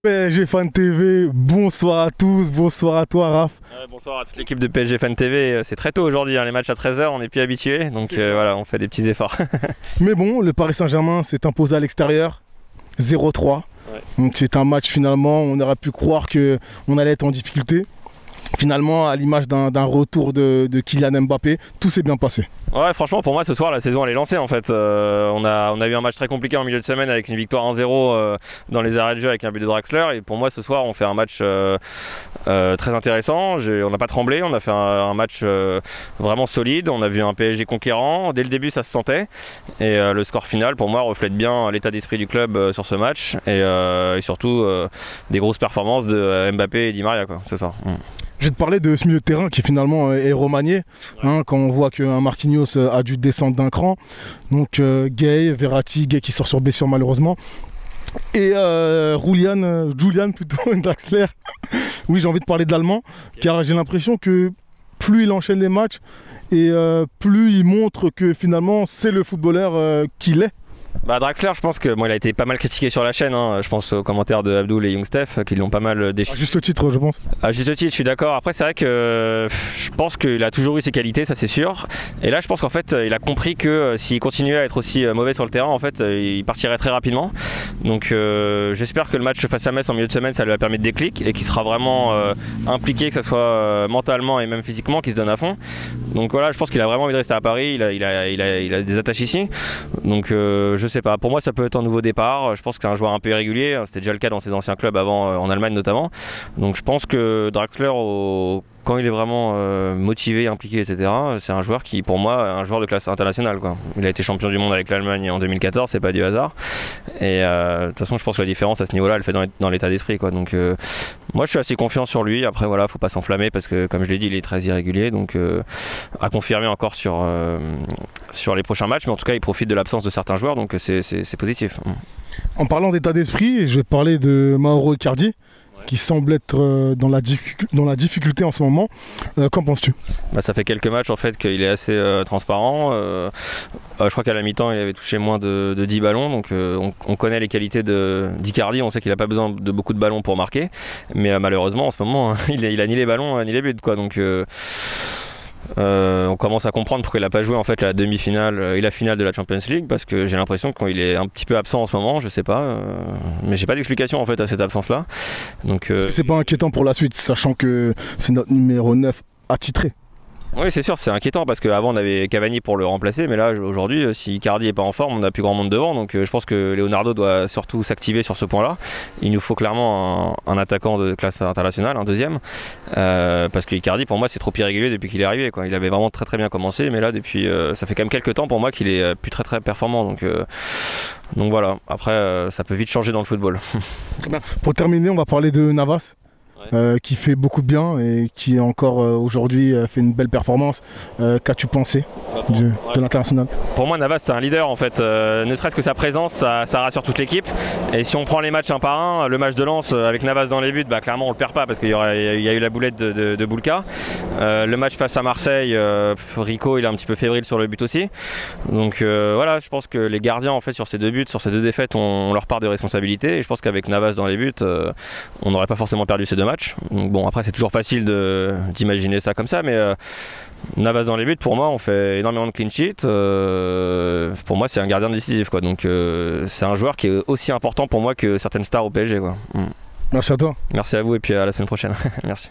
PSG Fan TV, bonsoir à tous, bonsoir à toi Raph. Bonsoir à toute l'équipe de PSG Fan TV, c'est très tôt aujourd'hui, hein, les matchs à 13 h, on n'est plus habitué, donc voilà, on fait des petits efforts. Mais bon, le Paris Saint-Germain s'est imposé à l'extérieur, 0-3. Ouais. Donc c'est un match finalement, on aurait pu croire qu'on allait être en difficulté. Finalement, à l'image d'un retour de Kylian Mbappé, tout s'est bien passé. Ouais, franchement, pour moi, ce soir, la saison elle est lancée en fait. On a eu un match très compliqué en milieu de semaine avec une victoire 1-0 dans les arrêts de jeu avec un but de Draxler. Et pour moi, ce soir, on fait un match très intéressant. On n'a pas tremblé, on a fait un match vraiment solide. On a vu un PSG conquérant. Dès le début, ça se sentait. Et le score final, pour moi, reflète bien l'état d'esprit du club sur ce match. Et surtout, des grosses performances de Mbappé et Di Maria, quoi, ce soir. Je vais te parler de ce milieu de terrain qui finalement est remanié, hein, quand on voit qu'un Marquinhos a dû descendre d'un cran. Donc Gay, Verratti, Gay qui sort sur blessure malheureusement. Et Julian plutôt, Draxler. Oui, j'ai envie de parler de l'allemand, car j'ai l'impression que plus il enchaîne les matchs et plus il montre que finalement c'est le footballeur qu'il est. Bah Draxler, je pense que il a été pas mal critiqué sur la chaîne, hein. Je pense aux commentaires de Abdoul et Youngstef qui l'ont pas mal déchiré. À juste titre, je pense. À juste titre, je suis d'accord. Après, c'est vrai que je pense qu'il a toujours eu ses qualités, ça c'est sûr. Et là, je pense qu'en fait, il a compris que s'il continuait à être aussi mauvais sur le terrain, en fait, il partirait très rapidement. Donc j'espère que le match face à Metz en milieu de semaine, ça lui a permis de déclic et qu'il sera vraiment impliqué, que ce soit mentalement et même physiquement, qu'il se donne à fond. Donc voilà, je pense qu'il a vraiment envie de rester à Paris, il a des attaches ici. Donc je sais pas, pour moi ça peut être un nouveau départ. Je pense que c'est un joueur un peu irrégulier, c'était déjà le cas dans ses anciens clubs avant, en Allemagne notamment. Donc je pense que Draxler, quand il est vraiment motivé, impliqué, etc., c'est un joueur qui, pour moi, est un joueur de classe internationale, quoi. Il a été champion du monde avec l'Allemagne en 2014, c'est pas du hasard. Et de toute façon, je pense que la différence à ce niveau-là, elle fait dans l'état d'esprit, quoi. Donc moi, je suis assez confiant sur lui. Après, voilà, faut pas s'enflammer parce que, comme je l'ai dit, il est très irrégulier. Donc à confirmer encore sur les prochains matchs. Mais en tout cas, il profite de l'absence de certains joueurs, donc c'est positif. En parlant d'état d'esprit, je vais parler de Mauro Icardi, qui semble être dans la difficulté en ce moment. Qu'en penses-tu? Ça fait quelques matchs en fait qu'il est assez transparent. Je crois qu'à la mi-temps il avait touché moins de 10 ballons, donc on connaît les qualités d'Icardi, on sait qu'il n'a pas besoin de beaucoup de ballons pour marquer, mais malheureusement en ce moment il a ni les ballons ni les buts, quoi. Donc on commence à comprendre pourquoi il n'a pas joué en fait la demi-finale et la finale de la Champions League, parce que j'ai l'impression qu'il est un petit peu absent en ce moment, je sais pas, mais j'ai pas d'explication en fait à cette absence là. Donc c'est pas inquiétant pour la suite, sachant que c'est notre numéro 9 attitré. Oui, c'est sûr, c'est inquiétant parce qu'avant on avait Cavani pour le remplacer, mais là aujourd'hui, si Icardi n'est pas en forme, on n'a plus grand monde devant. Donc je pense que Leonardo doit surtout s'activer sur ce point-là. Il nous faut clairement un attaquant de classe internationale, un deuxième, parce que Icardi pour moi c'est trop irrégulier depuis qu'il est arrivé, quoi. Il avait vraiment très bien commencé, mais là depuis ça fait quand même quelques temps pour moi qu'il est plus très performant. Donc voilà, après ça peut vite changer dans le football. Pour terminer, on va parler de Navas. Qui fait beaucoup de bien et qui encore aujourd'hui fait une belle performance. Qu'as-tu pensé de l'international? Pour moi, Navas c'est un leader en fait, ne serait-ce que sa présence, ça rassure toute l'équipe. Et si on prend les matchs un par un, le match de Lens avec Navas dans les buts, clairement on le perd pas parce qu'il y a eu la boulette de Boulka. Le match face à Marseille, Rico il est un petit peu fébrile sur le but aussi. Donc voilà, je pense que les gardiens en fait sur ces deux buts, sur ces deux défaites, on leur part de responsabilité. Et je pense qu'avec Navas dans les buts, on n'aurait pas forcément perdu ces deux matchs. Donc bon, après c'est toujours facile d'imaginer ça comme ça, mais Navas dans les buts, pour moi on fait énormément de clean sheet. Pour moi c'est un gardien décisif, quoi. Donc c'est un joueur qui est aussi important pour moi que certaines stars au PSG, quoi. Merci à toi. Merci à vous et puis à la semaine prochaine. Merci.